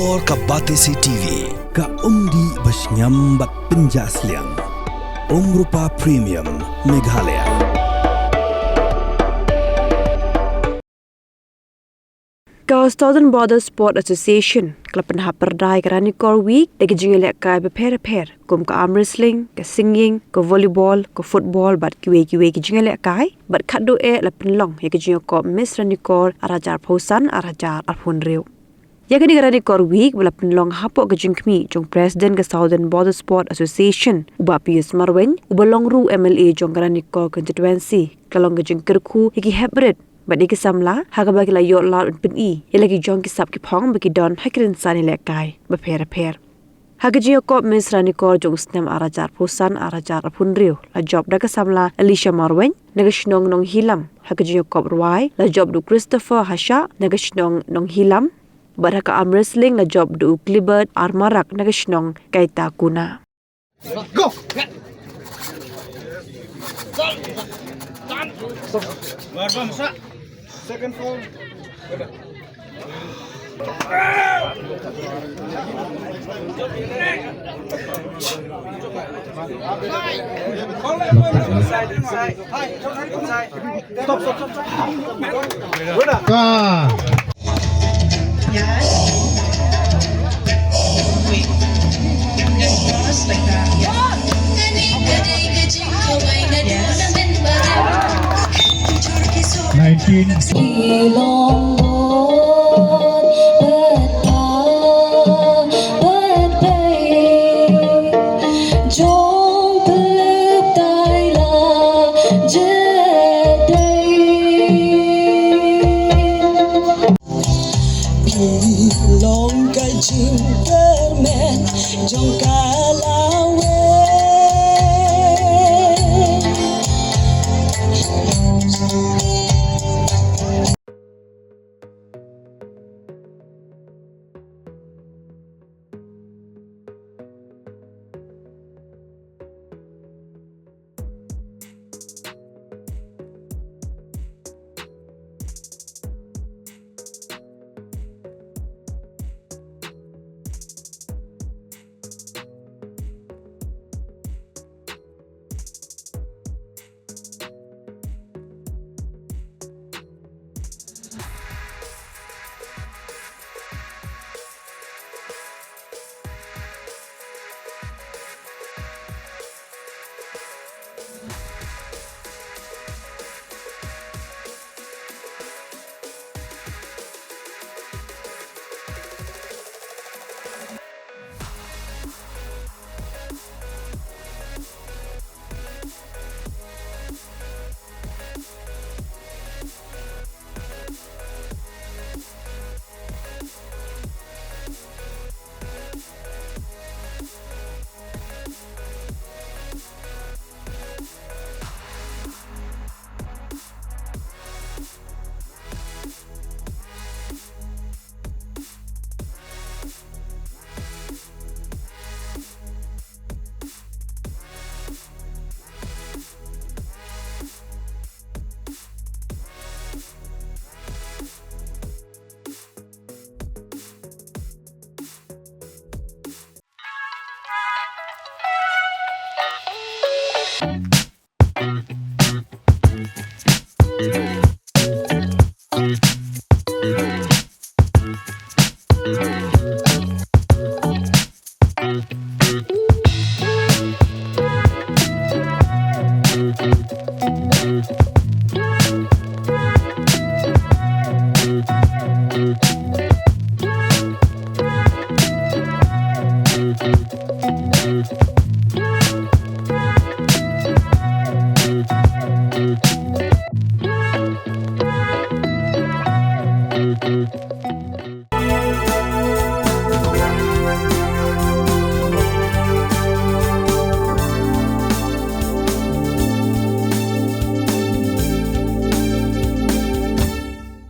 Ranikor ka Batesi TV ka umdi basnyambat penjaslian Rupa Premium Meghalaya. Southern Border Sport Association kelapan haperdai ke Ranikor Week dagi Jingïakob beper-per kum ke arm wrestling, ke singing, ke volleyball, ke football bat kiwe-kiwe ke Jingïakob bat kado la penlong ya ke Jingïakob Miss Ranikor arajar pausan arajar arpun riu. Ya ke di Ranikor Week bala penlong hapok ke jingkmi jong President ke Southern Border Sport Association uba Pius Marweiñ uba longru MLA jong Ranikor constituency kalong ke jingkerku hiki hybrid But di kesamla, haga bagi la yot laut pen i, ia lagi jong kisap ki pong bagi don hakirin sani lekai, beper-per. Haga Jingïakob Miss Ranikor jong snem arajar pusan arajar apun riu, la job da kesamla Alisha Marweiñ, naga shnong nong hilam, haga Jingïakob ruai, la job du Christopher Hasha, naga shnong nong hilam, but haga arm wrestling la job du Clibert Armarak, naga shnong kaita kuna. Go! Second fall. Like that. Yeah. 19